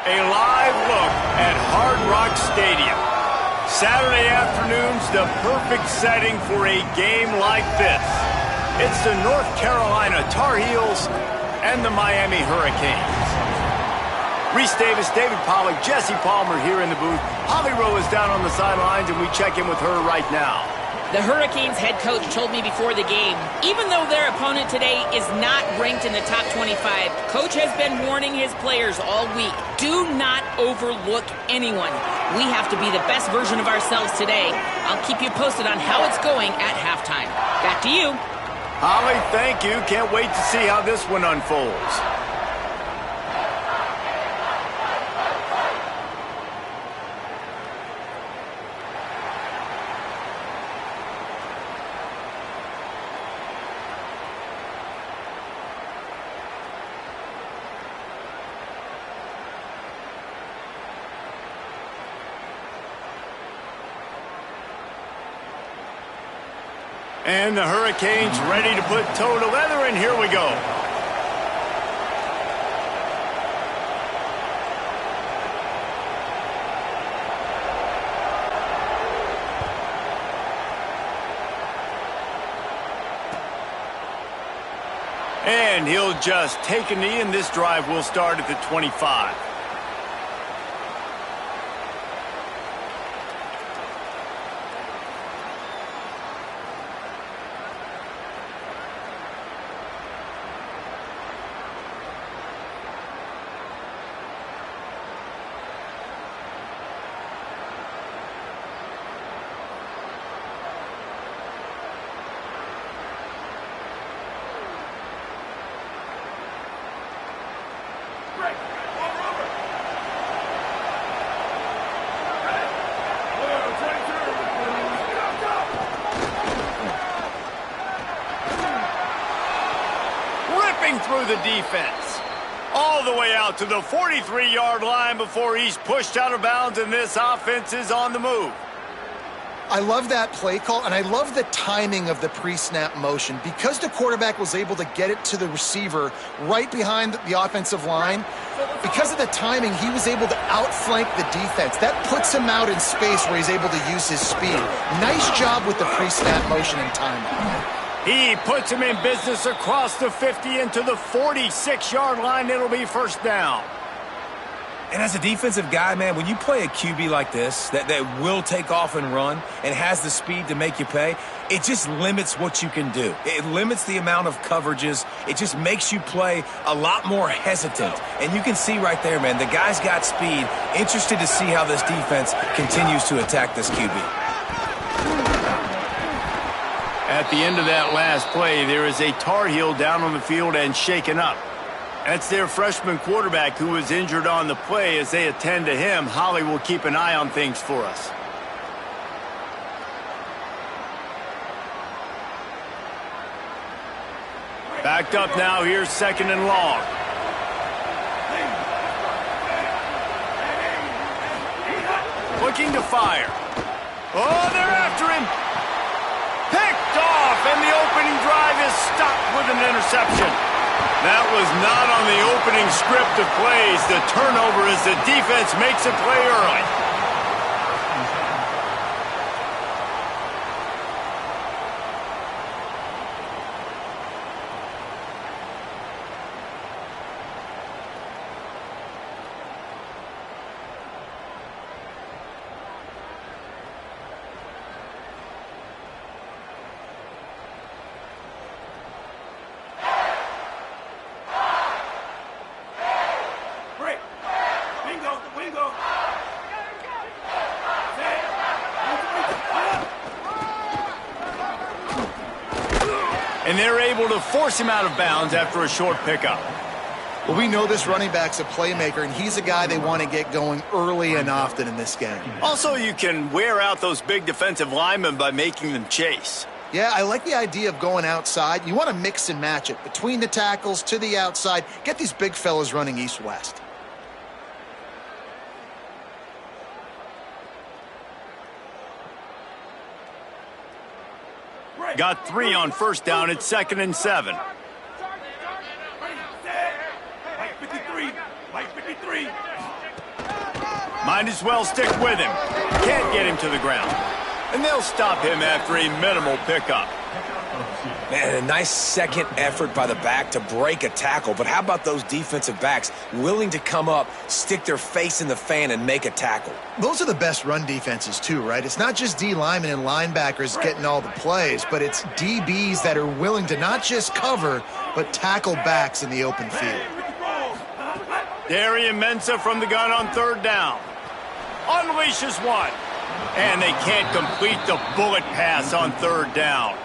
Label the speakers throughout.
Speaker 1: A live look at Hard Rock Stadium. Saturday afternoon's the perfect setting for a game like this. It's the North Carolina Tar Heels and the Miami Hurricanes. Reese Davis, David Pollack, Jesse Palmer here in the booth. Holly Rowe is down on the sidelines, and we check in with her right now.
Speaker 2: The Hurricanes head coach told me before the game, even though their opponent today is not ranked in the top 25, coach has been warning his players all week, do not overlook anyone. We have to be the best version of ourselves today. I'll keep you posted on how it's going at halftime. Back to you.
Speaker 1: Holly, thank you. Can't wait to see how this one unfolds. And the Hurricanes ready to put toe to leather, and here we go. And he'll just take a knee, and this drive will start at the 25. Through the defense. All the way out to the 43-yard line before he's pushed out of bounds, and this offense is on the move.
Speaker 3: I love that play call, and I love the timing of the pre-snap motion. Because the quarterback was able to get it to the receiver right behind the offensive line, because of the timing, he was able to outflank the defense. That puts him out in space where he's able to use his speed. Nice job with the pre-snap motion and timing.
Speaker 1: He puts him in business across the 50 into the 46-yard line. It'll be first down.
Speaker 4: And as a defensive guy, man, when you play a QB like this that will take off and run and has the speed to make you pay, it just limits what you can do. It limits the amount of coverages. It just makes you play a lot more hesitant. And you can see right there, man, the guy's got speed. Interested to see how this defense continues to attack this QB.
Speaker 1: At the end of that last play, there is a Tar Heel down on the field and shaken up. That's their freshman quarterback who was injured on the play. As they attend to him, Holly will keep an eye on things for us. Backed up now, here's second and long. Looking to fire. Oh, they're after him. Picked off, and the opening drive is stopped with an interception. That was not on the opening script of plays. The turnover as the defense makes a play early. And they're able to force him out of bounds after a short pickup.
Speaker 3: Well, we know this running back's a playmaker, and he's a guy they want to get going early and often in this game.
Speaker 1: Also, you can wear out those big defensive linemen by making them chase.
Speaker 3: Yeah, I like the idea of going outside. You want to mix and match it. Between the tackles, to the outside, get these big fellas running east-west.
Speaker 1: Got 3 on first down. It's 2nd and 7.
Speaker 5: White 53.
Speaker 1: Might as well stick with him. Can't get him to the ground. And they'll stop him after a minimal pickup.
Speaker 4: Man, a nice second effort by the back to break a tackle. But how about those defensive backs willing to come up, stick their face in the fan, and make a tackle?
Speaker 3: Those are the best run defenses, too, right? It's not just D linemen and linebackers getting all the plays, but it's DBs that are willing to not just cover, but tackle backs in the open field.
Speaker 1: Darian Mensah from the gun on third down. Unleashes one. And they can't complete the bullet pass on third down.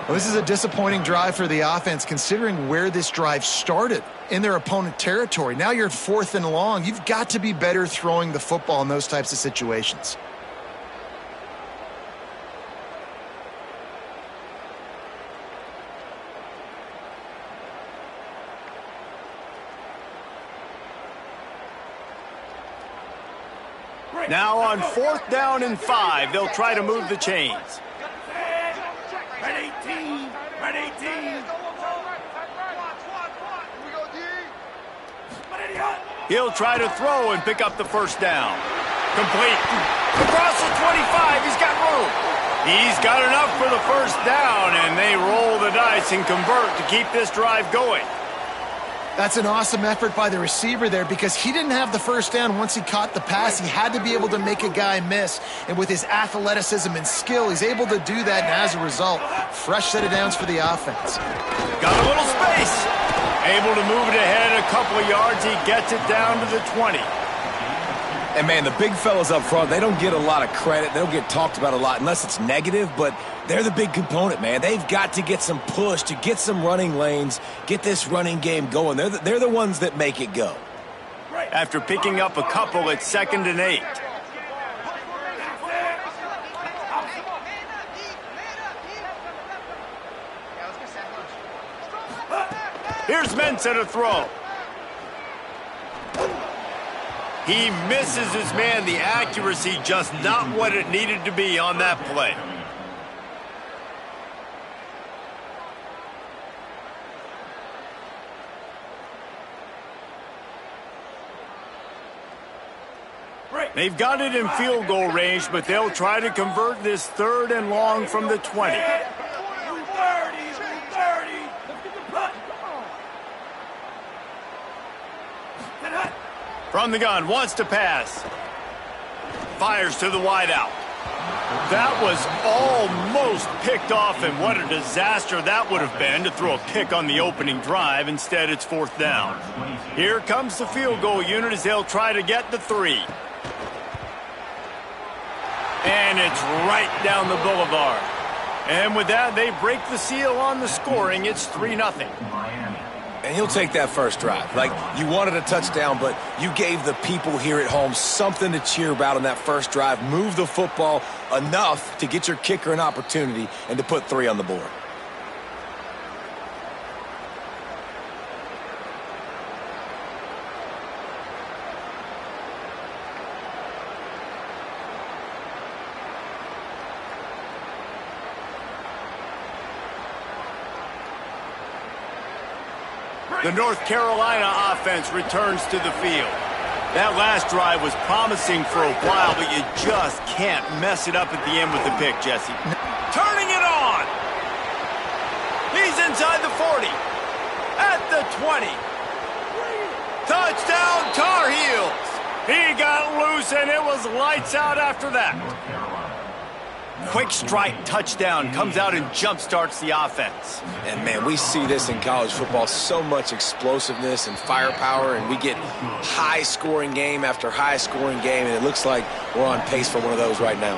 Speaker 3: Well, this is a disappointing drive for the offense, considering where this drive started in their opponent territory. Now you're at 4th and long. You've got to be better throwing the football in those types of situations.
Speaker 1: Now on 4th down and 5, they'll try to move the chains.
Speaker 5: Red 18! Red 18!
Speaker 1: He'll try to throw and pick up the first down. Complete. Across the 25, he's got room. He's got enough for the first down, and they roll the dice and convert to keep this drive going.
Speaker 3: That's an awesome effort by the receiver there because he didn't have the first down once he caught the pass. He had to be able to make a guy miss. And with his athleticism and skill, he's able to do that. And as a result, fresh set of downs for the offense.
Speaker 1: Got a little space. Able to move it ahead a couple of yards. He gets it down to the 20.
Speaker 4: And, man, the big fellas up front, they don't get a lot of credit. They don't get talked about a lot unless it's negative, but they're the big component, man. They've got to get some push to get some running lanes, get this running game going. They're the ones that make it go.
Speaker 1: After picking up a couple, it's 2nd and 8. Here's Mensah to throw. He misses his man. The accuracy just not what it needed to be on that play. They've got it in field goal range, but they'll try to convert this 3rd and long from the 20. From the gun, wants to pass. Fires to the wideout. That was almost picked off, and what a disaster that would have been to throw a pick on the opening drive. Instead, it's 4th down. Here comes the field goal unit as they'll try to get the 3. And it's right down the boulevard. And with that, they break the seal on the scoring. It's 3-0.
Speaker 4: And he'll take that first drive. Like, you wanted a touchdown, but you gave the people here at home something to cheer about on that first drive. Move the football enough to get your kicker an opportunity and to put 3 on the board.
Speaker 1: The North Carolina offense returns to the field. That last drive was promising for a while, but you just can't mess it up at the end with the pick, Jesse. Turning it on. He's inside the 40. At the 20. Touchdown, Tar Heels. He got loose, and it was lights out after that. Quick strike touchdown comes out and jump-starts the offense.
Speaker 4: And, man, we see this in college football, so much explosiveness and firepower, and we get high-scoring game after high-scoring game, and it looks like we're on pace for one of those right now.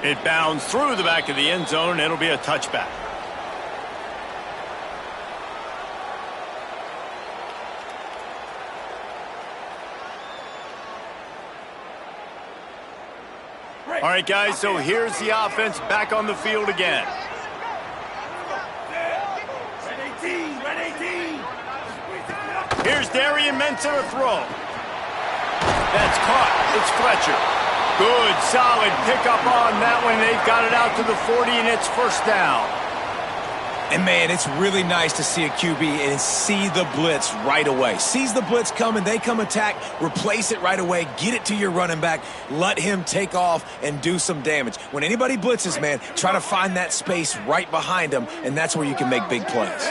Speaker 1: It bounds through the back of the end zone, and it'll be a touchback. All right, guys, so here's the offense back on the field again. Here's Darian Mensah to throw. That's caught. It's Fletcher. Good, solid pickup on that one. They've got it out to the 40, and it's 1st down.
Speaker 4: And, man, it's really nice to see a QB and see the blitz right away. Sees the blitz coming, they come attack, replace it right away, get it to your running back, let him take off and do some damage. When anybody blitzes, man, try to find that space right behind them, and that's where you can make big plays.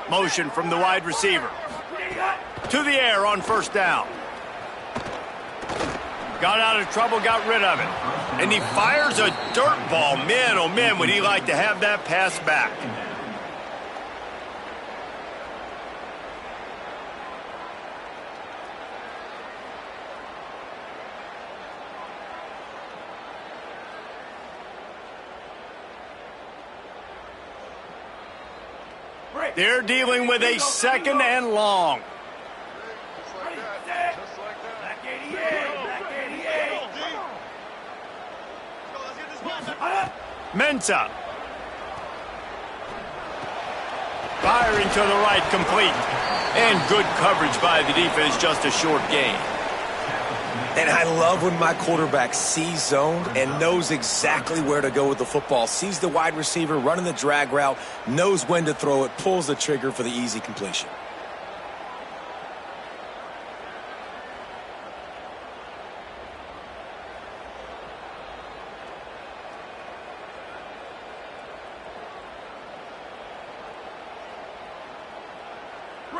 Speaker 1: Motion from the wide receiver. To the air on first down. Got out of trouble, got rid of it. And he fires a dirt ball. Man, oh man, would he like to have that pass back. They're dealing with a second and long. Mensa. Firing to the right, complete. And good coverage by the defense, just a short gain.
Speaker 4: And I love when my quarterback sees zoned and knows exactly where to go with the football. Sees the wide receiver running the drag route, knows when to throw it, pulls the trigger for the easy completion.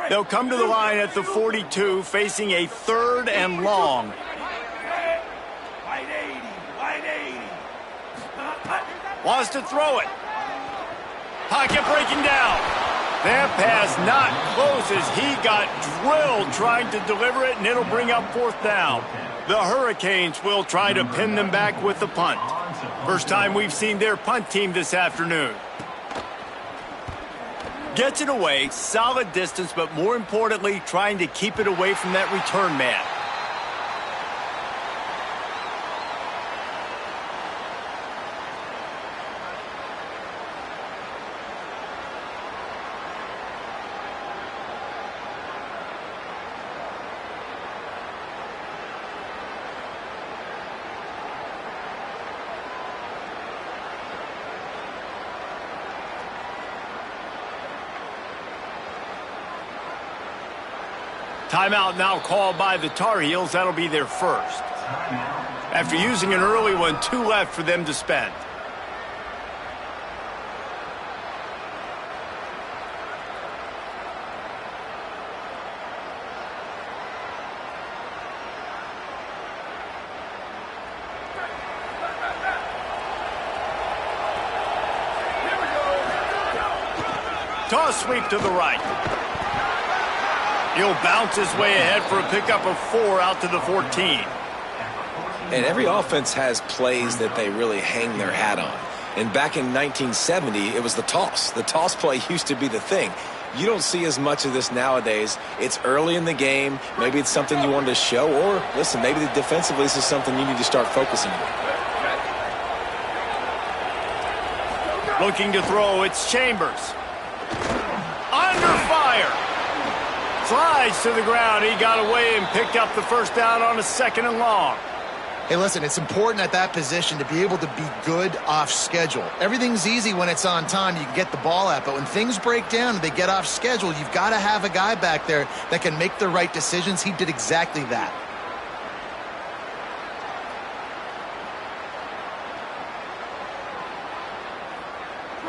Speaker 1: They'll come to the line at the 42, facing a third and long. Wants to throw it. Pocket breaking down. That pass not close as he got drilled trying to deliver it, and it'll bring up fourth down. The Hurricanes will try to pin them back with the punt. First time we've seen their punt team this afternoon. Gets it away, solid distance, but more importantly, trying to keep it away from that return man. Timeout now called by the Tar Heels. That'll be their first. After using an early one, 2 left for them to spend. Toss sweep to the right. He'll bounce his way ahead for a pickup of 4 out to the 14.
Speaker 4: And every offense has plays that they really hang their hat on. And back in 1970, it was the toss. The toss play used to be the thing. You don't see as much of this nowadays. It's early in the game. Maybe it's something you wanted to show. Or, listen, maybe defensively this is something you need to start focusing on.
Speaker 1: Looking to throw, it's Chambers. Under fire. Slides to the ground. He got away and picked up the first down on a second and long.
Speaker 3: Hey, listen, it's important at that position to be able to be good off schedule. Everything's easy when it's on time. You can get the ball out. But when things break down and they get off schedule, you've got to have a guy back there that can make the right decisions. He did exactly that.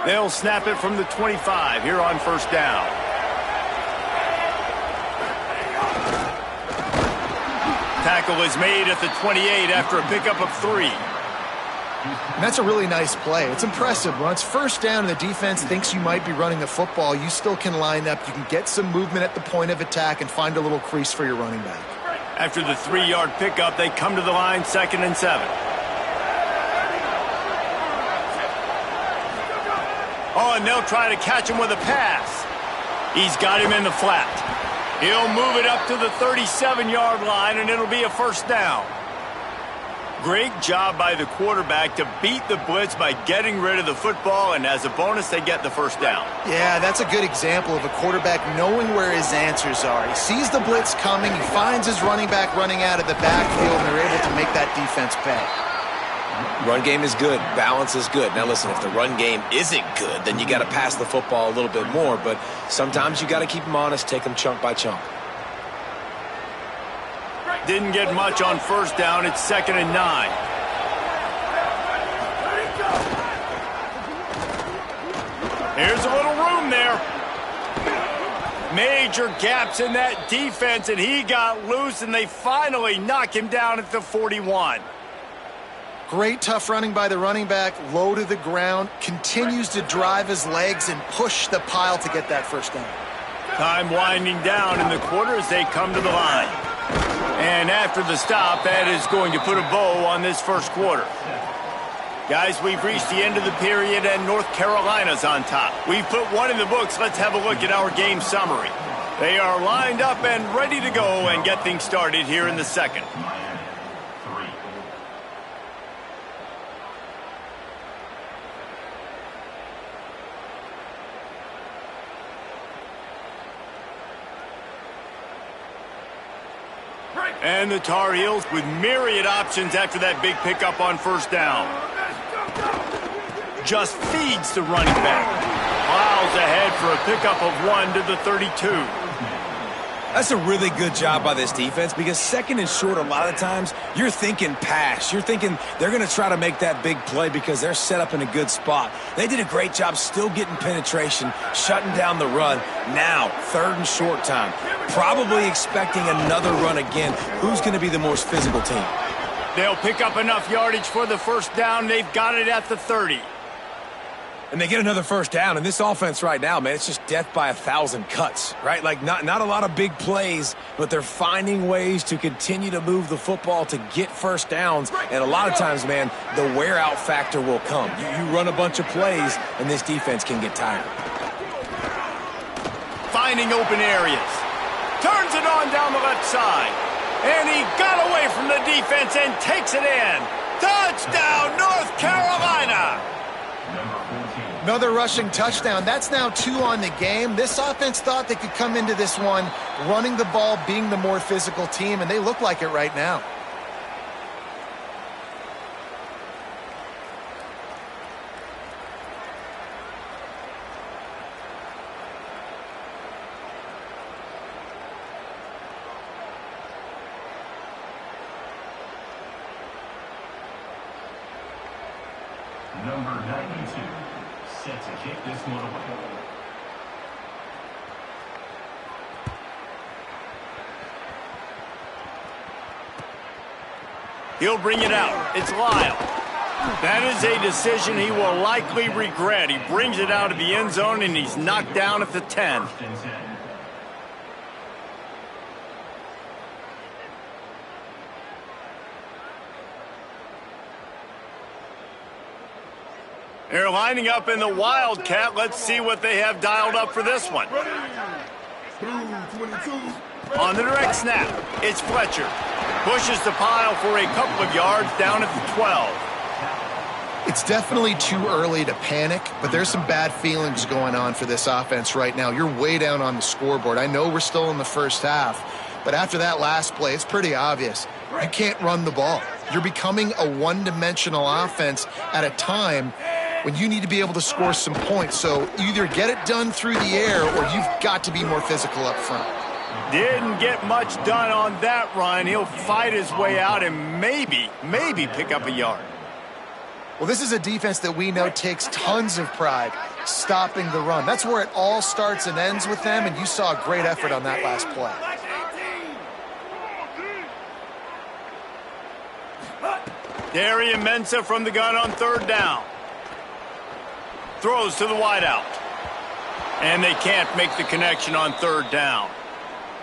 Speaker 1: They'll snap it from the 25 here on first down. Tackle is made at the 28 after a pickup of 3.
Speaker 3: And that's a really nice play. It's impressive. When it's first down and the defense thinks you might be running the football, you still can line up. You can get some movement at the point of attack and find a little crease for your running back.
Speaker 1: After the 3-yard pickup, they come to the line, 2nd and 7. Oh, and they'll try to catch him with a pass. He's got him in the flat. He'll move it up to the 37-yard line, and it'll be a first down. Great job by the quarterback to beat the blitz by getting rid of the football, and as a bonus, they get the first down.
Speaker 3: Yeah, that's a good example of a quarterback knowing where his answers are. He sees the blitz coming, he finds his running back running out of the backfield, and they're able to make that defense pay.
Speaker 4: Run game is good. Balance is good. Now, listen, if the run game isn't good, then you got to pass the football a little bit more. But sometimes you got to keep them honest, take them chunk by chunk.
Speaker 1: Didn't get much on first down. It's 2nd and 9. Here's a little room there. Major gaps in that defense, and he got loose, and they finally knock him down at the 41.
Speaker 3: Great tough running by the running back, low to the ground, continues to drive his legs and push the pile to get that first down.
Speaker 1: Time winding down in the quarter as they come to the line. And after the stop, that is going to put a bow on this first quarter. Guys, we've reached the end of the period, and North Carolina's on top. We've put one in the books. Let's have a look at our game summary. They are lined up and ready to go and get things started here in the second. And the Tar Heels with myriad options after that big pickup on first down. Just feeds the running back. Miles ahead for a pickup of 1 to the 32.
Speaker 4: That's a really good job by this defense because 2nd and short, a lot of times, you're thinking pass. You're thinking they're going to try to make that big play because they're set up in a good spot. They did a great job still getting penetration, shutting down the run. Now, 3rd and short time. Probably expecting another run again. Who's going to be the most physical team?
Speaker 1: They'll pick up enough yardage for the first down. They've got it at the 30.
Speaker 4: And they get another first down. And this offense right now, man, it's just death by 1,000 cuts, right? Like not a lot of big plays, but they're finding ways to continue to move the football to get first downs. And a lot of times, man, the wear-out factor will come. You run a bunch of plays, and this defense can get tired.
Speaker 1: Finding open areas. Turns it on down the left side. And he got away from the defense and takes it in. Touchdown, North Carolina!
Speaker 3: Another rushing touchdown. That's now 2 on the game. This offense thought they could come into this one running the ball, being the more physical team, and they look like it right now.
Speaker 6: Number 92, set to kick this one away.
Speaker 1: He'll bring it out. It's Lyle. That is a decision he will likely regret. He brings it out of the end zone, and he's knocked down at the 10. They're lining up in the Wildcat. Let's see what they have dialed up for this one. On the direct snap, it's Fletcher. Pushes the pile for a couple of yards down at the 12.
Speaker 3: It's definitely too early to panic, but there's some bad feelings going on for this offense right now. You're way down on the scoreboard. I know we're still in the first half, but after that last play, it's pretty obvious. You can't run the ball. You're becoming a one-dimensional offense at a time when you need to be able to score some points. So either get it done through the air or you've got to be more physical up front.
Speaker 1: Didn't get much done on that run. He'll fight his way out and maybe pick up a yard.
Speaker 3: Well, this is a defense that we know takes tons of pride stopping the run. That's where it all starts and ends with them, and you saw a great effort on that last play.
Speaker 1: Darian Mensah from the gun on 3rd down. Throws to the wideout. And they can't make the connection on 3rd down.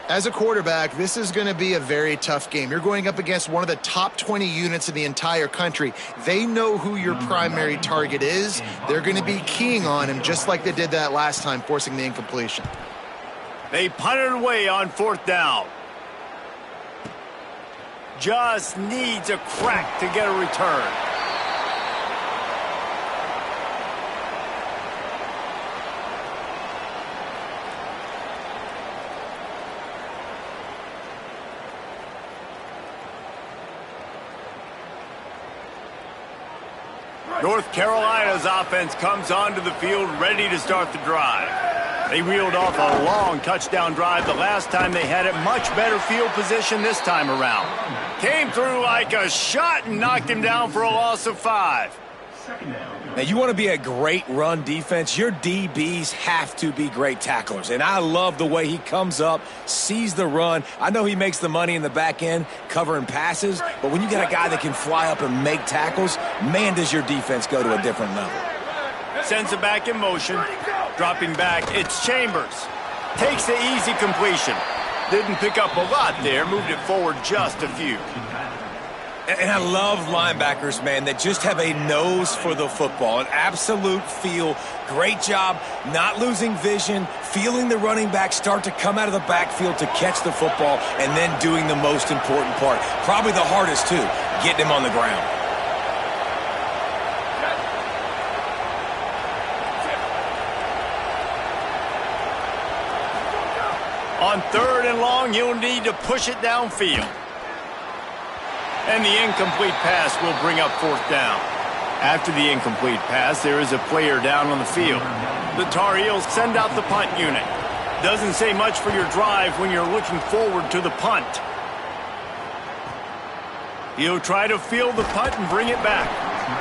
Speaker 3: As a quarterback, this is going to be a very tough game. You're going up against one of the top 20 units in the entire country. They know who your primary target is. They're going to be keying on him just like they did that last time, forcing the incompletion.
Speaker 1: They punted away on 4th down. Just needs a crack to get a return. North Carolina's offense comes onto the field ready to start the drive. They reeled off a long touchdown drive the last time they had it. Much better field position this time around. Came through like a shot and knocked him down for a loss of 5.
Speaker 4: Now, you want to be a great run defense, your DBs have to be great tacklers. And I love the way he comes up, sees the run. I know he makes the money in the back end covering passes, but when you got a guy that can fly up and make tackles, man, does your defense go to a different level.
Speaker 1: Sends it back in motion. Dropping back, it's Chambers. Takes the easy completion. Didn't pick up a lot there, moved it forward just a few.
Speaker 4: And I love linebackers, man, that just have a nose for the football, an absolute feel. Great job not losing vision, feeling the running back start to come out of the backfield to catch the football, and then doing the most important part. Probably the hardest, too, getting him on the ground.
Speaker 1: On 3rd and long, you'll need to push it downfield. And the incomplete pass will bring up 4th down. After the incomplete pass, there is a player down on the field. The Tar Heels send out the punt unit. Doesn't say much for your drive when you're looking forward to the punt. He'll try to field the punt and bring it back.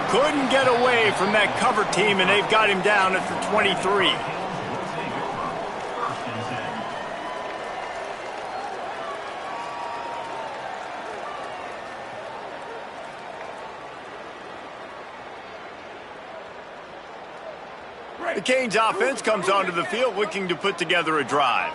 Speaker 1: Couldn't get away from that cover team, and they've got him down at the 23. The Canes offense comes onto the field looking to put together a drive.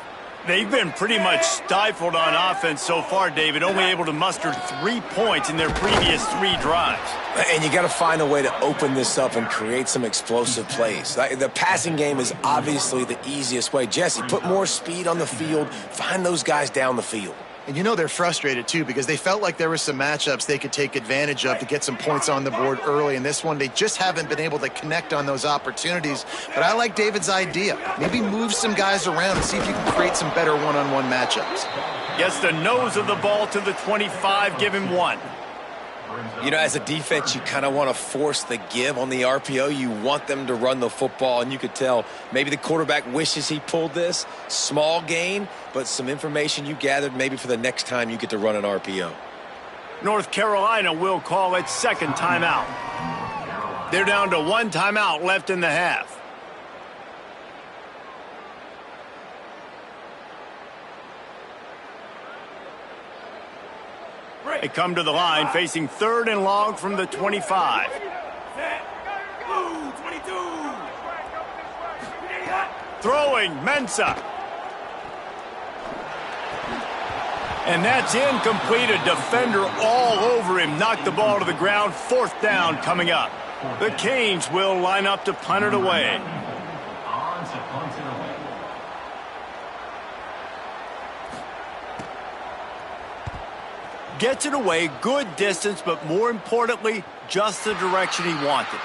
Speaker 1: They've been pretty much stifled on offense so far, David, only able to muster 3 points in their previous 3 drives.
Speaker 4: And you got to find a way to open this up and create some explosive plays. The passing game is obviously the easiest way. Jesse, put more speed on the field, find those guys down the field.
Speaker 3: And you know they're frustrated, too, because they felt like there were some matchups they could take advantage of to get some points on the board early. In this one, they just haven't been able to connect on those opportunities. But I like David's idea. Maybe move some guys around and see if you can create some better one-on-one matchups.
Speaker 1: Gets the nose of the ball to the 25, give him 1.
Speaker 4: You know, as a defense, you kind of want to force the give on the RPO. You want them to run the football, and you could tell maybe the quarterback wishes he pulled this. Small gain, but some information you gathered maybe for the next time you get to run an RPO.
Speaker 1: North Carolina will call its 2nd timeout. They're down to 1 timeout left in the half. They come to the line facing 3rd and long from the 25. Throwing, Mensah. And that's incomplete. A defender all over him. Knocked the ball to the ground. 4th down coming up. The Canes will line up to punt it away. Gets it away, good distance, but more importantly, just the direction he wanted.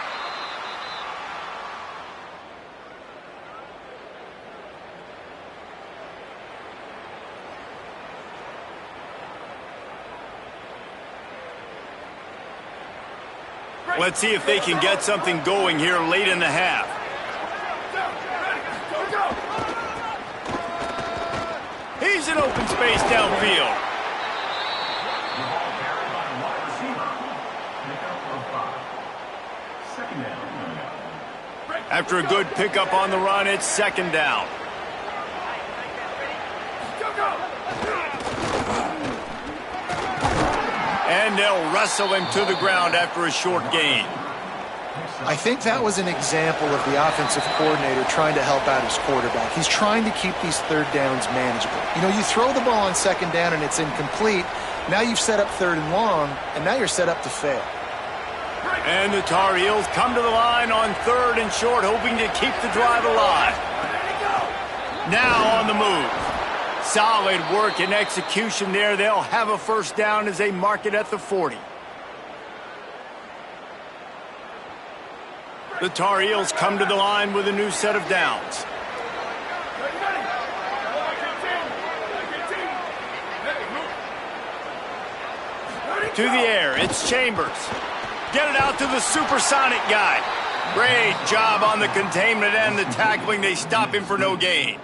Speaker 1: Let's see if they can get something going here late in the half. He's in open space downfield. After a good pickup on the run, it's 2nd down. And they'll wrestle him to the ground after a short gain.
Speaker 3: I think that was an example of the offensive coordinator trying to help out his quarterback. He's trying to keep these 3rd downs manageable. You know, you throw the ball on 2nd down and it's incomplete. Now you've set up 3rd and long, and now you're set up to fail.
Speaker 1: And the Tar Heels come to the line on 3rd and short, hoping to keep the drive alive. Now on the move. Solid work and execution there. They'll have a 1st down as they mark it at the 40. The Tar Heels come to the line with a new set of downs. To the air, it's Chambers. Get it out to the supersonic guy. Great job on the containment and the tackling. They stop him for no gain.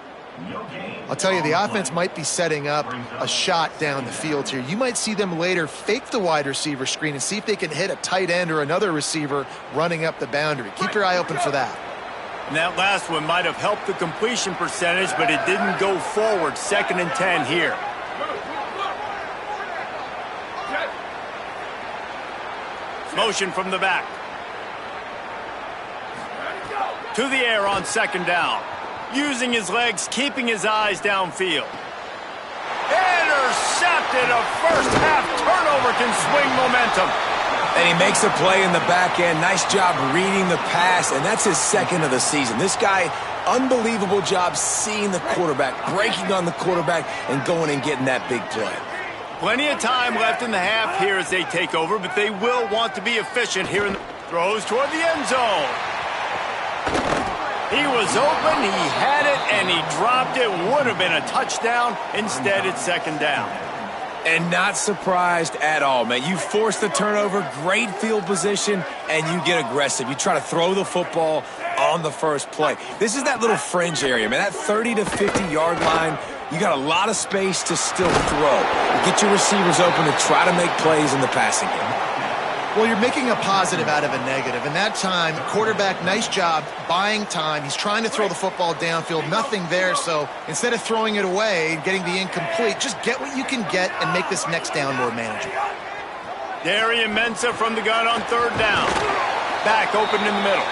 Speaker 3: I'll tell you, the offense might be setting up a shot down the field here. You might see them later fake the wide receiver screen and see if they can hit a tight end or another receiver running up the boundary. Keep your eye open for that.
Speaker 1: And that last one might have helped the completion percentage, but it didn't go forward. 2nd and 10 here. Motion from the back. To the air on 2nd down. Using his legs, keeping his eyes downfield. Intercepted. A first-half turnover can swing momentum.
Speaker 4: And he makes a play in the back end. Nice job reading the pass, and that's his 2nd of the season. This guy, unbelievable job seeing the quarterback, breaking on the quarterback, and going and getting that big play.
Speaker 1: Plenty of time left in the half here as they take over, but they will want to be efficient here in the throws toward the end zone. He was open, he had it, and he dropped it. Would have been a touchdown. Instead, it's 2nd down.
Speaker 4: And not surprised at all, man. You force the turnover, great field position, and you get aggressive. You try to throw the football on the first play. This is that little fringe area, man. That 30 to 50-yard line, you got a lot of space to still throw. You get your receivers open to try to make plays in the passing game.
Speaker 3: Well, you're making a positive out of a negative. And that time, quarterback, nice job buying time. He's trying to throw the football downfield. Nothing there. So instead of throwing it away and getting the incomplete, just get what you can get and make this next down more manageable.
Speaker 1: Darian Mensah from the gun on 3rd down. Back open in the middle.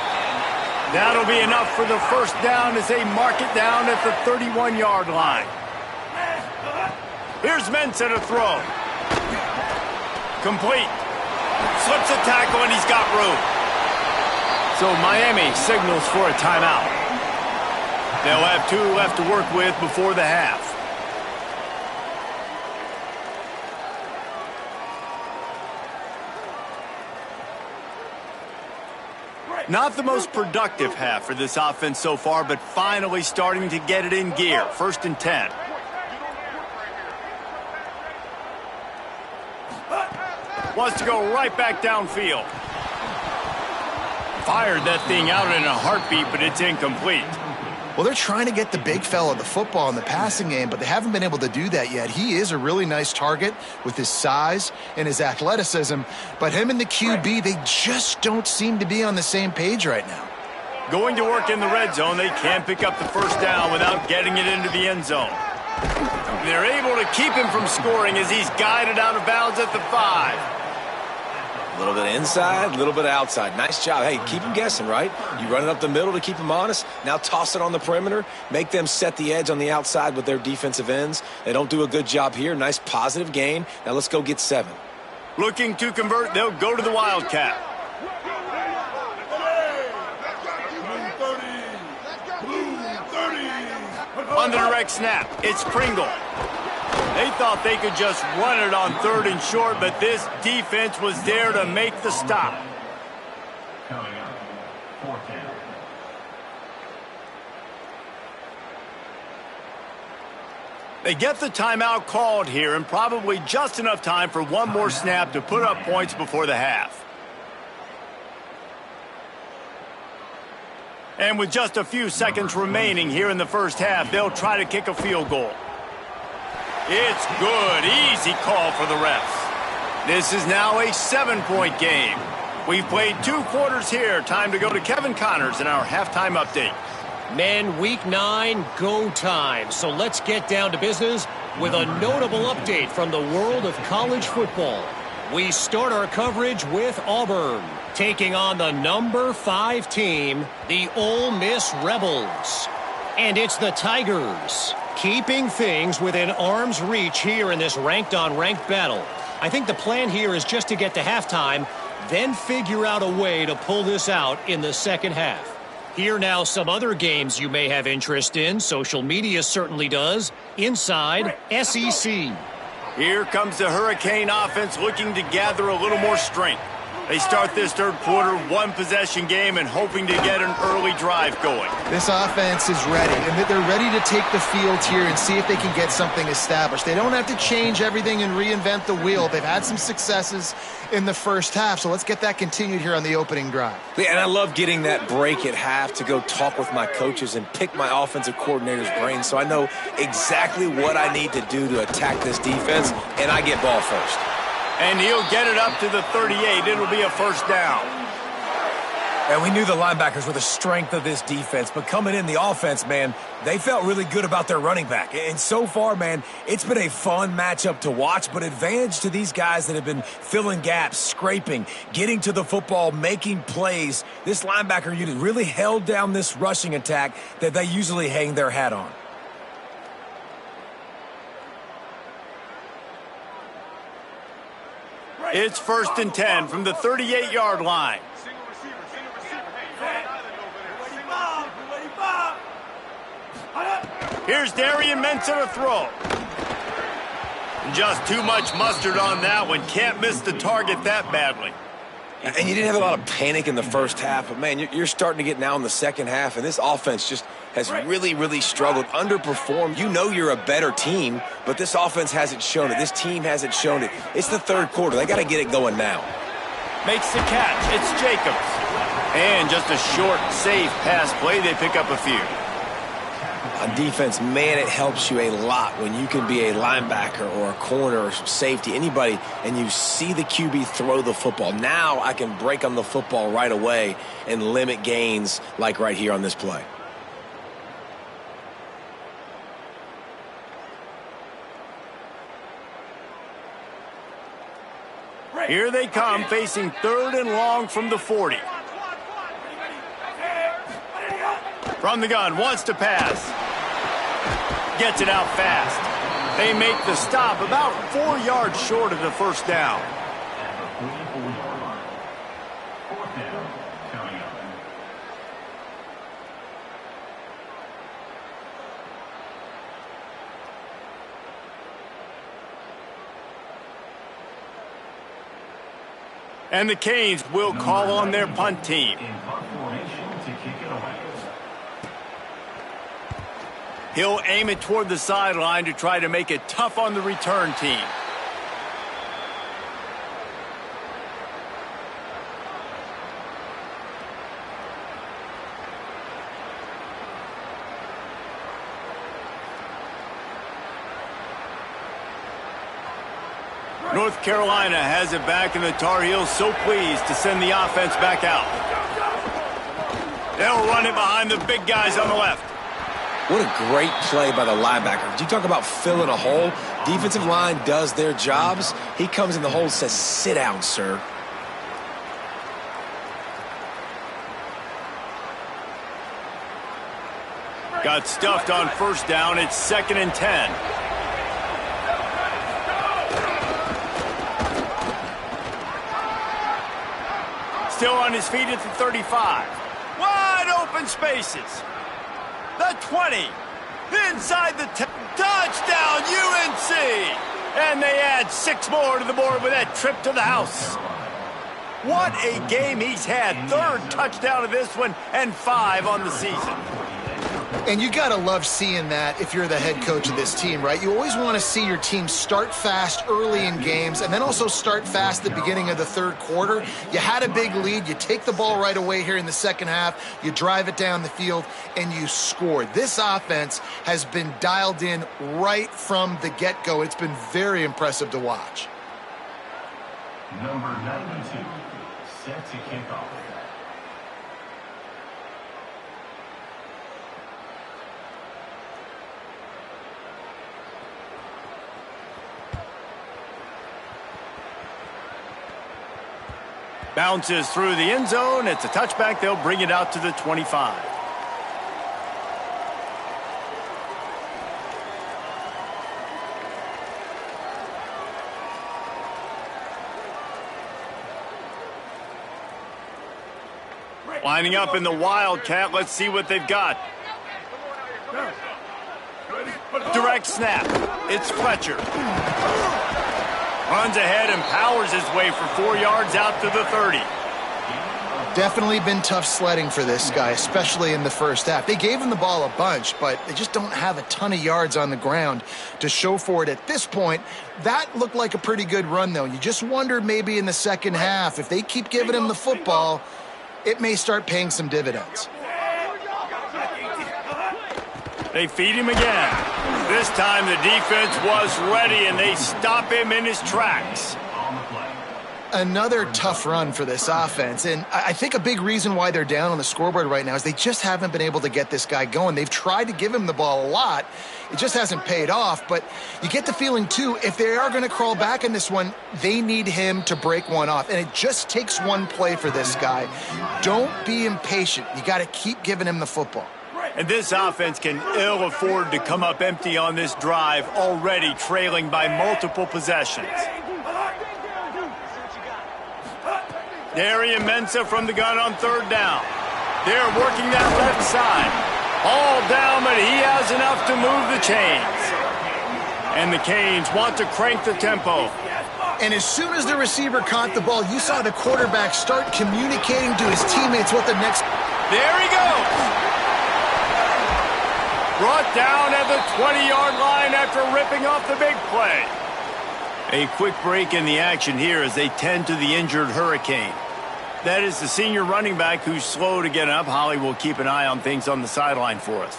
Speaker 1: That'll be enough for the first down as they mark it down at the 31-yard line. Here's Mensah to throw. Complete. Slips a tackle, and he's got room. So Miami signals for a timeout. They'll have 2 left to work with before the half. Not the most productive half for this offense so far, but finally starting to get it in gear. 1st and 10. Wants to go right back downfield. Fired that thing out in a heartbeat, but it's incomplete.
Speaker 3: Well, they're trying to get the big fella the football in the passing game, but they haven't been able to do that yet. He is a really nice target with his size and his athleticism, but him and the QB, they just don't seem to be on the same page right now.
Speaker 1: Going to work in the red zone, they can't pick up the first down without getting it into the end zone. They're able to keep him from scoring as he's guided out of bounds at the 5.
Speaker 4: A little bit inside, a little bit outside. Nice job. Hey, keep them guessing, right? You run it up the middle to keep them honest. Now toss it on the perimeter. Make them set the edge on the outside with their defensive ends. They don't do a good job here. Nice positive gain. Now let's go get 7.
Speaker 1: Looking to convert, they'll go to the Wildcat. On the direct snap, it's Pringle. They thought they could just run it on 3rd and short, but this defense was there to make the stop.
Speaker 6: Coming up, 4th down.
Speaker 1: They get the timeout called here, and probably just enough time for one more snap to put up points before the half. And with just a few seconds remaining here in the first half, they'll try to kick a field goal. It's good. Easy call for the refs. This is now a 7-point game. We've played 2 quarters here. Time to go to Kevin Connors in our halftime update.
Speaker 7: Men, week 9, go time. So let's get down to business with a notable update from the world of college football. We start our coverage with Auburn, taking on the number 5 team, the Ole Miss Rebels. And it's the Tigers, keeping things within arm's reach here in this ranked-on-ranked battle. I think the plan here is just to get to halftime, then figure out a way to pull this out in the second half. Here now some other games you may have interest in. Social media certainly does. Inside SEC.
Speaker 1: Here comes the Hurricane offense looking to gather a little more strength. They start this third quarter, one-possession game, and hoping to get an early drive going.
Speaker 3: This offense is ready, and they're ready to take the field here and see if they can get something established. They don't have to change everything and reinvent the wheel. They've had some successes in the first half, so let's get that continued here on the opening drive.
Speaker 4: Yeah, and I love getting that break at half to go talk with my coaches and pick my offensive coordinator's brain so I know exactly what I need to do to attack this defense, and I get ball first.
Speaker 1: And he'll get it up to the 38. It'll be a first down.
Speaker 4: And we knew the linebackers were the strength of this defense, but coming in the offense, man, they felt really good about their running back. And so far, man, it's been a fun matchup to watch, but advantage to these guys that have been filling gaps, scraping, getting to the football, making plays. This linebacker unit really held down this rushing attack that they usually hang their hat on.
Speaker 1: It's 1st and 10 from the 38-yard line. Here's Darian Mensa to throw. Just too much mustard on that one. Can't miss the target that badly.
Speaker 4: And you didn't have a lot of panic in the first half, but, man, you're starting to get now in the second half, and this offense just has really, really struggled, underperformed. You know you're a better team, but this offense hasn't shown it. This team hasn't shown it. It's the third quarter. They got to get it going now.
Speaker 1: Makes the catch. It's Jacobs. And just a short, safe pass play. They pick up a few.
Speaker 4: On defense, man, it helps you a lot when you can be a linebacker or a corner or safety, anybody, and you see the QB throw the football. Now I can break on the football right away and limit gains like right here on this play.
Speaker 1: Here they come, facing 3rd and long from the 40. From the gun, wants to pass. Gets it out fast. They make the stop about 4 yards short of the first down. And the Canes will call on their punt team. He'll aim it toward the sideline to try to make it tough on the return team. North Carolina has it back, and the Tar Heels so pleased to send the offense back out. They'll run it behind the big guys on the left.
Speaker 4: What a great play by the linebacker. Did you talk about filling a hole? Defensive line does their jobs. He comes in the hole and says, sit down, sir.
Speaker 1: Got stuffed on first down. It's 2nd and 10. Still on his feet at the 35. Wide open spaces. The 20. Inside the 10. Touchdown, UNC. And they add 6 more to the board with that trip to the house. What a game he's had. 3rd touchdown of this one and 5 on the season.
Speaker 3: And you got to love seeing that if you're the head coach of this team, right? You always want to see your team start fast early in games and then also start fast at the beginning of the 3rd quarter. You had a big lead. You take the ball right away here in the second half. You drive it down the field, and you score. This offense has been dialed in right from the get-go. It's been very impressive to watch.
Speaker 6: Number 92, set to kick off.
Speaker 1: Bounces through the end zone. It's a touchback. They'll bring it out to the 25. Lining up in the Wildcat. Let's see what they've got. Direct snap. It's Fletcher. Runs ahead and powers his way for 4 yards out to the 30.
Speaker 3: Definitely been tough sledding for this guy, especially in the first half. They gave him the ball a bunch, but they just don't have a ton of yards on the ground to show for it at this point. That looked like a pretty good run, though. You just wondered maybe in the second half, if they keep giving him the football, it may start paying some dividends.
Speaker 1: They feed him again. This time the defense was ready, and they stop him in his tracks.
Speaker 3: Another tough run for this offense, and I think a big reason why they're down on the scoreboard right now is they just haven't been able to get this guy going. They've tried to give him the ball a lot. It just hasn't paid off, but you get the feeling, too, if they are going to crawl back in this one, they need him to break one off, and it just takes one play for this guy. Don't be impatient. You got to keep giving him the football.
Speaker 1: And this offense can ill afford to come up empty on this drive, already trailing by multiple possessions. Darian Mensah from the gun on third down. They're working that left side. All down, but he has enough to move the chains. And the Canes want to crank the tempo.
Speaker 3: And as soon as the receiver caught the ball, you saw the quarterback start communicating to his teammates what the next...
Speaker 1: There he goes! Brought down at the 20-yard line after ripping off the big play. A quick break in the action here as they tend to the injured Hurricane. That is the senior running back who's slow to get up. Holly will keep an eye on things on the sideline for us.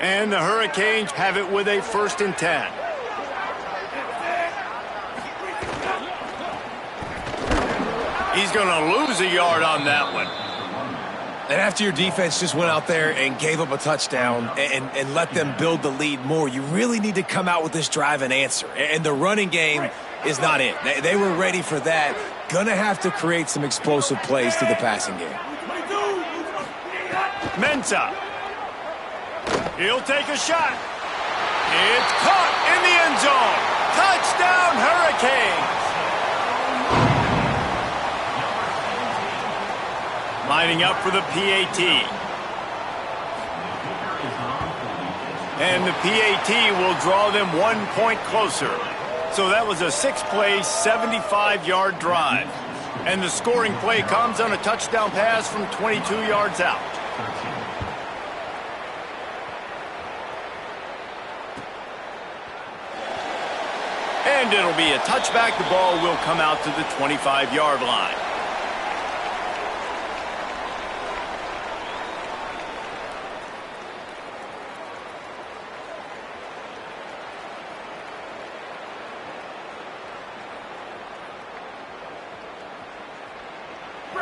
Speaker 1: And the Hurricanes have it with a 1st and 10. He's going to lose a yard on that one.
Speaker 4: And after your defense just went out there and gave up a touchdown and let them build the lead more, you really need to come out with this drive and answer. And the running game is not it. They were ready for that. Gonna have to create some explosive plays through the passing game.
Speaker 1: Mensah. He'll take a shot. It's caught in the end zone. Touchdown, Hurricanes. Lining up for the PAT. And the PAT will draw them 1 point closer. So that was a 6-play, 75-yard drive. And the scoring play comes on a touchdown pass from 22 yards out. And it'll be a touchback. The ball will come out to the 25-yard line.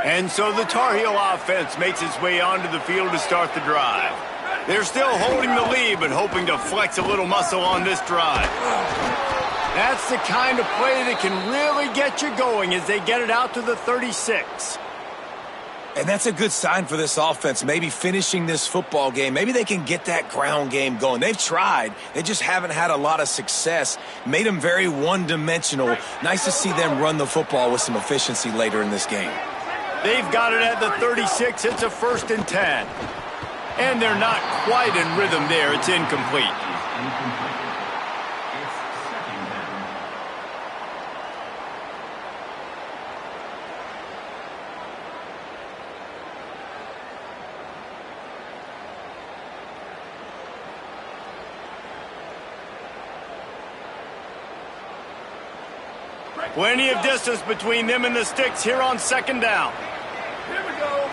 Speaker 1: And so the Tar Heel offense makes its way onto the field to start the drive. They're still holding the lead, but hoping to flex a little muscle on this drive. That's the kind of play that can really get you going as they get it out to the 36.
Speaker 4: And that's a good sign for this offense, maybe finishing this football game. Maybe they can get that ground game going. They've tried. They just haven't had a lot of success. Made them very one-dimensional. Nice to see them run the football with some efficiency later in this game.
Speaker 1: They've got it at the 36. It's a 1st and 10. And they're not quite in rhythm there. It's incomplete. Plenty of distance between them and the sticks here on 2nd down.
Speaker 5: Here we go.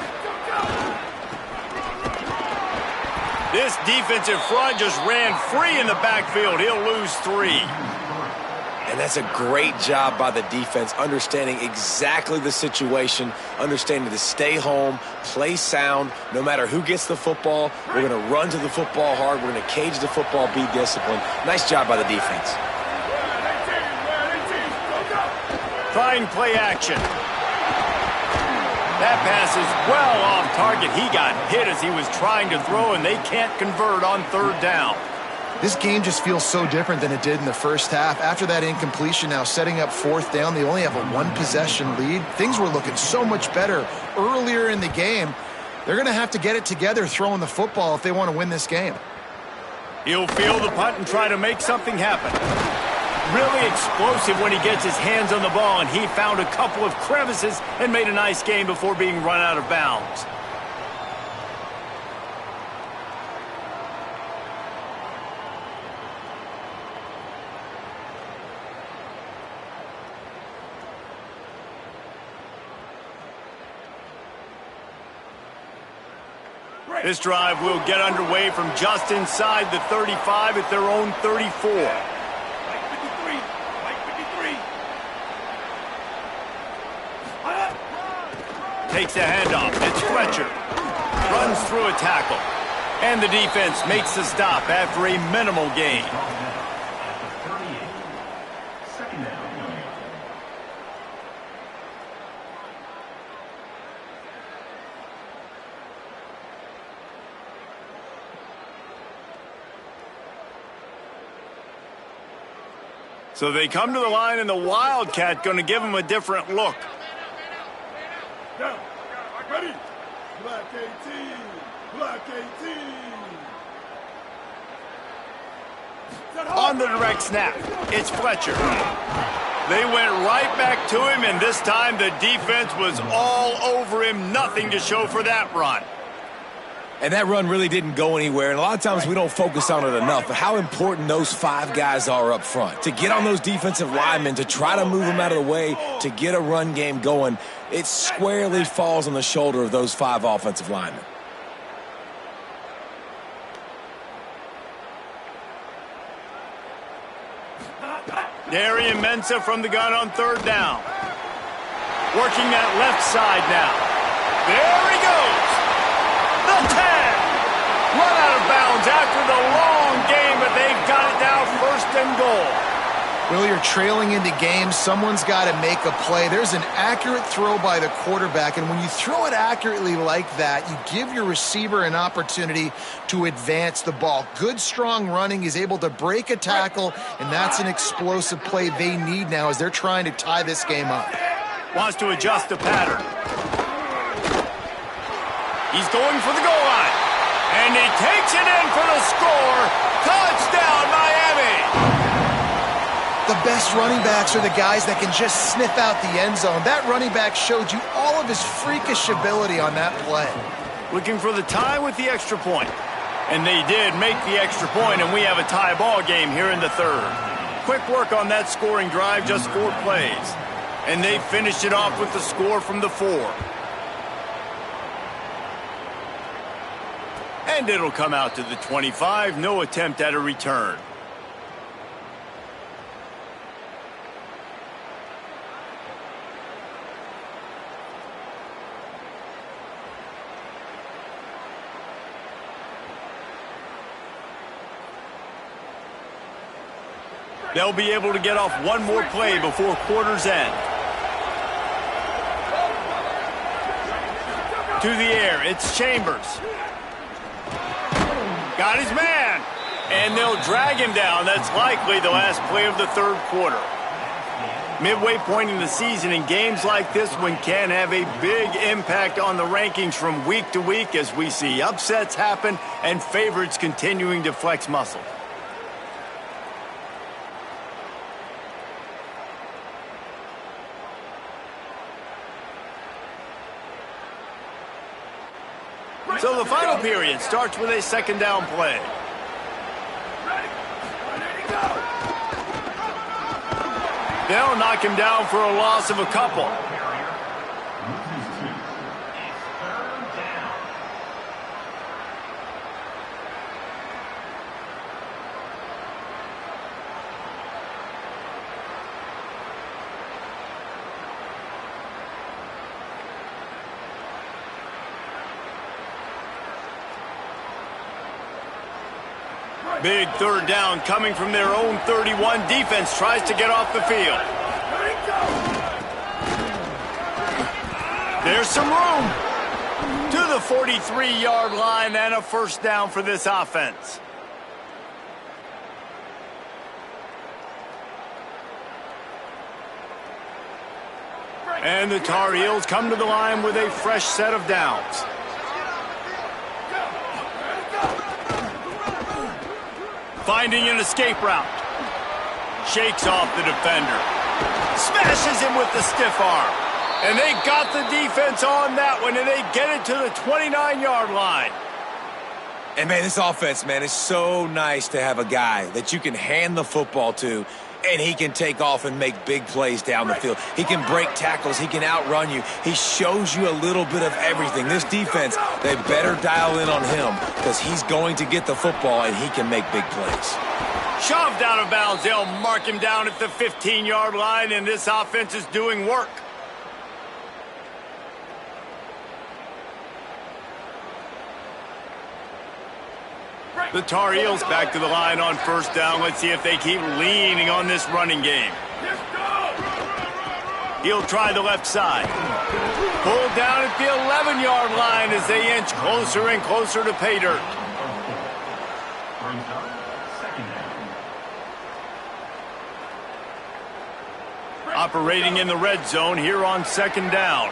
Speaker 1: This defensive front just ran free in the backfield. He'll lose 3.
Speaker 4: And that's a great job by the defense, understanding exactly the situation, understanding to stay home, play sound, no matter who gets the football. We're going to run to the football hard. We're going to cage the football, be disciplined. Nice job by the defense.
Speaker 1: Trying play action. That pass is well off target. He got hit as he was trying to throw, and they can't convert on 3rd down.
Speaker 3: This game just feels so different than it did in the first half. After that incompletion, now setting up 4th down, they only have a 1-possession lead. Things were looking so much better earlier in the game. They're going to have to get it together throwing the football if they want to win this game.
Speaker 1: He'll field the punt and try to make something happen. Really explosive when he gets his hands on the ball, and he found a couple of crevices and made a nice game before being run out of bounds. This drive will get underway from just inside the 35 at their own 34. Takes the handoff. It's Fletcher. Runs through a tackle. And the defense makes the stop after a minimal gain. So they come to the line, and the Wildcat going to give them a different look.
Speaker 5: Down. Ready? Black 18. Black 18.
Speaker 1: On the direct snap, it's Fletcher. They went right back to him, and this time the defense was all over him. Nothing to show for that run.
Speaker 4: And that run really didn't go anywhere, and a lot of times we don't focus on it enough, but how important those 5 guys are up front. To get on those defensive linemen, to try to move them out of the way, to get a run game going, it squarely falls on the shoulder of those 5 offensive linemen.
Speaker 1: Darian Mensah from the gun on 3rd down. Working that left side now. There he goes. The 10. Run out of bounds after the long game, but they've got it now 1st and goal.
Speaker 3: Well, you're trailing into games. Someone's got to make a play. There's an accurate throw by the quarterback, and when you throw it accurately like that, you give your receiver an opportunity to advance the ball. Good, strong running. He's able to break a tackle, and that's an explosive play they need now as they're trying to tie this game up.
Speaker 1: Wants to adjust the pattern. He's going for the goal line. And he takes it in for the score. Touchdown, Miami!
Speaker 3: The best running backs are the guys that can just sniff out the end zone. That running back showed you all of his freakish ability on that play.
Speaker 1: Looking for the tie with the extra point. And they did make the extra point, and we have a tie ball game here in the 3rd. Quick work on that scoring drive, just 4 plays. And they finished it off with the score from the 4. And it'll come out to the 25. No attempt at a return. They'll be able to get off one more play before quarter's end. To the air, it's Chambers. Got his man. And they'll drag him down. That's likely the last play of the 3rd quarter. Midway point in the season, and games like this one can have a big impact on the rankings from week to week as we see upsets happen and favorites continuing to flex muscle. So the final period starts with a 2nd down play. They'll knock him down for a loss of a couple. Big 3rd down coming from their own 31. Defense tries to get off the field. There's some room to the 43-yard line and a 1st down for this offense. And the Tar Heels come to the line with a fresh set of downs. Finding an escape route. Shakes off the defender. Smashes him with the stiff arm. And they got the defense on that one, and they get it to the 29-yard line.
Speaker 4: And, man, this offense, man, is so nice to have a guy that you can hand the football to, and he can take off and make big plays down the field. He can break tackles. He can outrun you. He shows you a little bit of everything. This defense, they better dial in on him because he's going to get the football, and he can make big plays.
Speaker 1: Shoved out of bounds. They'll mark him down at the 15-yard line, and this offense is doing work. The Tar Heels back to the line on first down. Let's see if they keep leaning on this running game. He'll try the left side. Pulled down at the 11-yard line as they inch closer and closer to pay dirt. Operating in the red zone here on second down.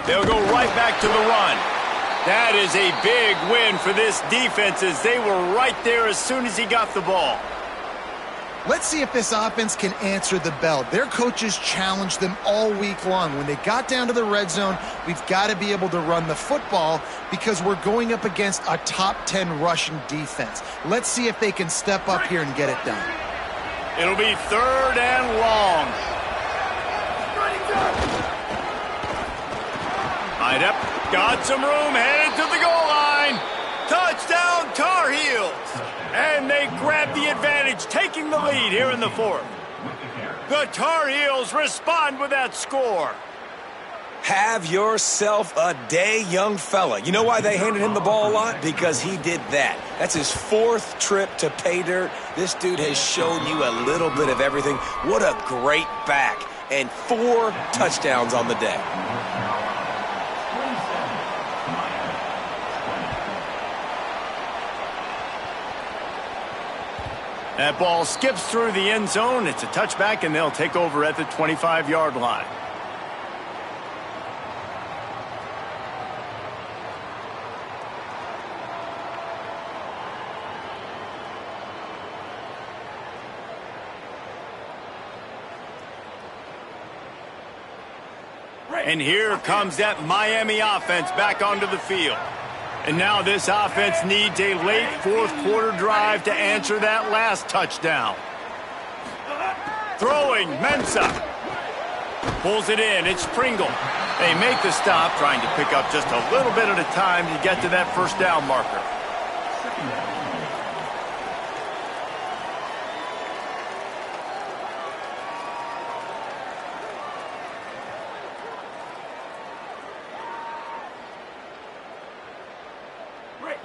Speaker 1: They'll go right back to the run. That is a big win for this defense as they were right there as soon as he got the ball.
Speaker 3: Let's see if this offense can answer the bell. Their coaches challenged them all week long. When they got down to the red zone, we've got to be able to run the football because we're going up against a top 10 rushing defense. Let's see if they can step up here and get it done.
Speaker 1: It'll be third and long. Tied up. Got some room, headed to the goal line. Touchdown, Tar Heels. And they grab the advantage, taking the lead here in the fourth. The Tar Heels respond with that score.
Speaker 4: Have yourself a day, young fella. You know why they handed him the ball a lot? Because he did that. That's his fourth trip to pay dirt. This dude has shown you a little bit of everything. What a great back. And 4 touchdowns on the day.
Speaker 1: That ball skips through the end zone. It's a touchback, and they'll take over at the 25-yard line. And here comes that Miami offense back onto the field. And now this offense needs a late fourth quarter drive to answer that last touchdown. Throwing, Mensah. Pulls it in, it's Pringle. They make the stop, trying to pick up just a little bit at a time to get to that first down marker.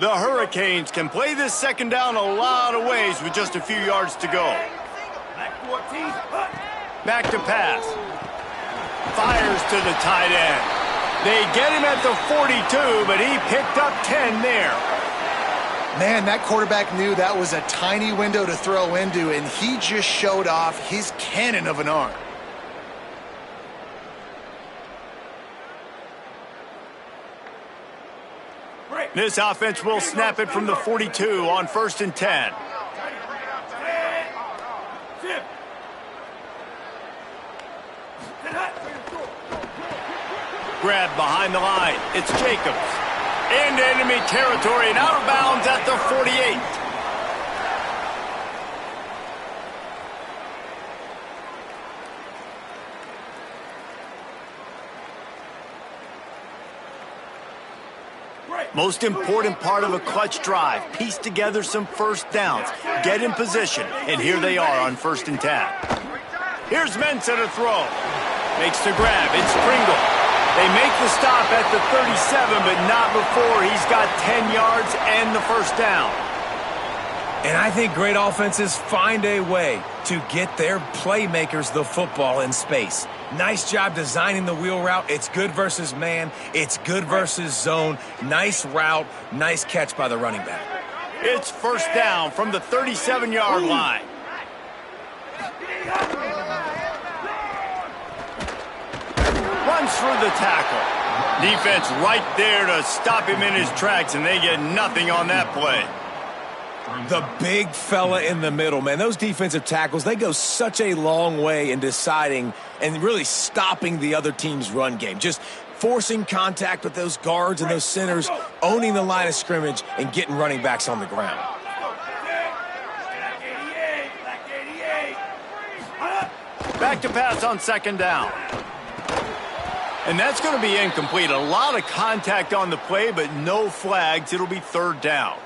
Speaker 1: The Hurricanes can play this second down a lot of ways with just a few yards to go. Back to pass. Fires to the tight end. They get him at the 42, but he picked up 10 there.
Speaker 3: Man, that quarterback knew that was a tiny window to throw into, and he just showed off his cannon of an arm.
Speaker 1: This offense will snap it from the 42 on 1st and 10. Grab behind the line. It's Jacobs. Into enemy territory and out of bounds at the 48. Most important part of a clutch drive. Piece together some first downs. Get in position. And here they are on 1st and 10. Here's Mensah to throw. Makes the grab. It's Pringle. They make the stop at the 37, but not before he's got 10 yards and the first down.
Speaker 4: And I think great offenses find a way to get their playmakers the football in space. Nice job designing the wheel route. It's good versus man. It's good versus zone. Nice route. Nice catch by the running back.
Speaker 1: It's first down from the 37-yard line. Runs through the tackle. Defense right there to stop him in his tracks, and they get nothing on that play.
Speaker 4: The big fella in the middle, man. Those defensive tackles, they go such a long way in deciding and really stopping the other team's run game. Just forcing contact with those guards and those centers, owning the line of scrimmage, and getting running backs on the ground.
Speaker 1: Back to pass on second down. And that's going to be incomplete. A lot of contact on the play, but no flags. It'll be third down.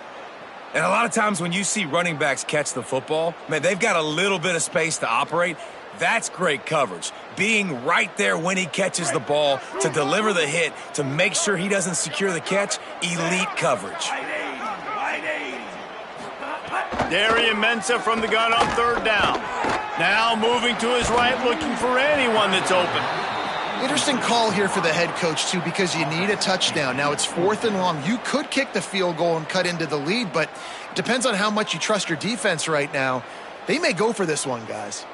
Speaker 4: And a lot of times when you see running backs catch the football, man, they've got a little bit of space to operate. That's great coverage. Being right there when he catches the ball to deliver the hit, to make sure he doesn't secure the catch, elite coverage.
Speaker 1: Darian Mensah from the gun on third down. Now moving to his right, looking for anyone that's open.
Speaker 3: Interesting call here for the head coach, too, because you need a touchdown. Now, it's 4th and long. You could kick the field goal and cut into the lead, but it depends on how much you trust your defense right now. They may go for this one, guys.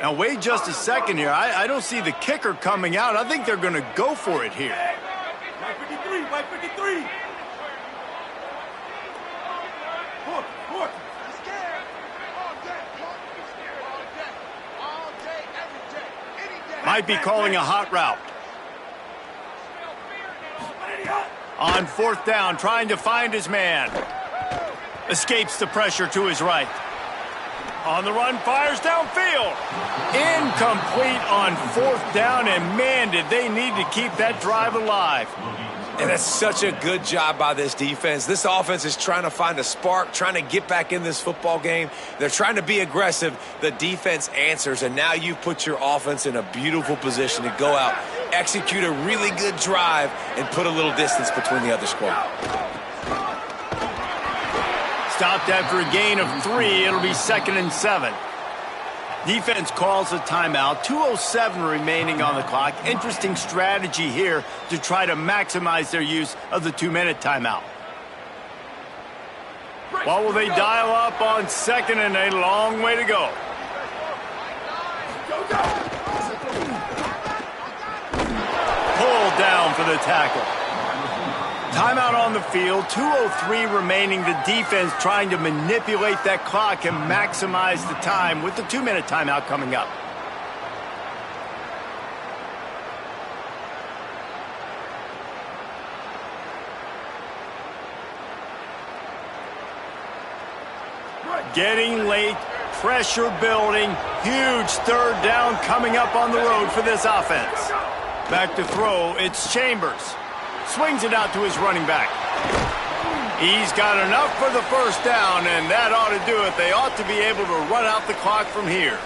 Speaker 1: Now, wait just a second here. I don't see the kicker coming out. I think they're going to go for it here.
Speaker 5: White 53, white 53. Horton.
Speaker 1: Might be calling a hot route. On fourth down, trying to find his man. Escapes the pressure to his right. On the run, fires downfield. Incomplete on fourth down, and man, did they need to keep that drive alive.
Speaker 4: And that's such a good job by this defense. This offense is trying to find a spark, trying to get back in this football game. They're trying to be aggressive. The defense answers, and now you put your offense in a beautiful position to go out, execute a really good drive, and put a little distance between the other squad.
Speaker 1: Stopped after a gain of 3. It'll be 2nd and 7. Defense calls a timeout. 2:07 remaining on the clock. Interesting strategy here to try to maximize their use of the 2-minute timeout. What will they dial up on 2nd and a long way to go? Pulled down for the tackle. Timeout on the field, 2:03 remaining. The defense trying to manipulate that clock and maximize the time with the 2-minute timeout coming up. Getting late, pressure building, huge third down coming up on the road for this offense. Back to throw, it's Chambers. Swings it out to his running back. He's got enough for the first down, and that ought to do it. They ought to be able to run out the clock from here.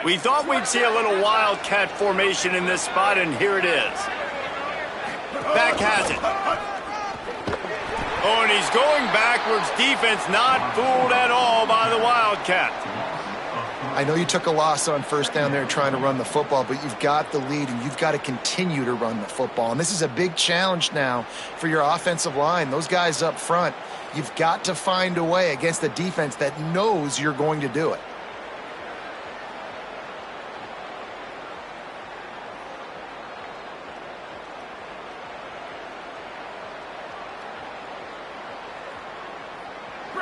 Speaker 1: We thought we'd see a little wildcat formation in this spot, and here it is. Back has it. Oh, and he's going backwards. Defense not fooled at all by the wildcat.
Speaker 3: I know you took a loss on first down there trying to run the football, but you've got the lead, and you've got to continue to run the football. And this is a big challenge now for your offensive line. Those guys up front, you've got to find a way against a defense that knows you're going to do it.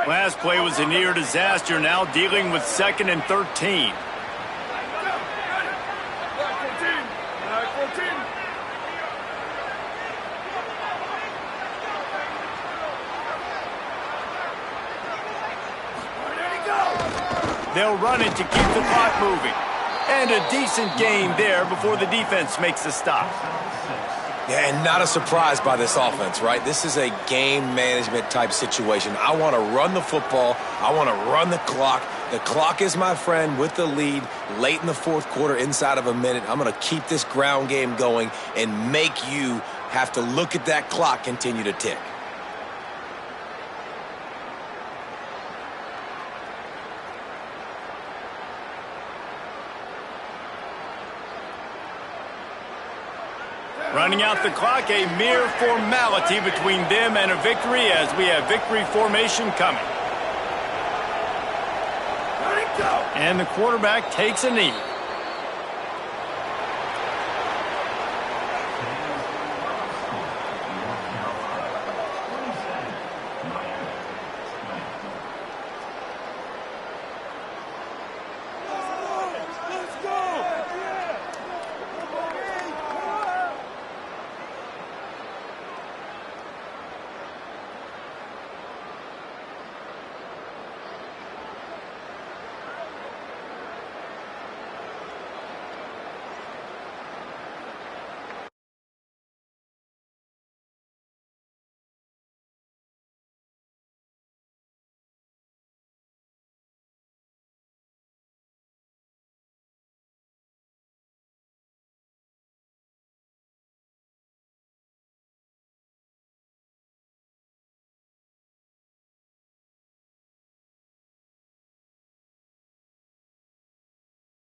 Speaker 1: Last play was a near disaster, now dealing with 2nd and 13. They'll run it to keep the clock moving. And a decent gain there before the defense makes the stop.
Speaker 4: Yeah, and not a surprise by this offense, right? This is a game management type situation. I want to run the football. I want to run the clock. The clock is my friend with the lead late in the fourth quarter, inside of a minute. I'm going to keep this ground game going and make you have to look at that clock continue to tick.
Speaker 1: Running out the clock, a mere formality between them and a victory as we have victory formation coming. And the quarterback takes a knee.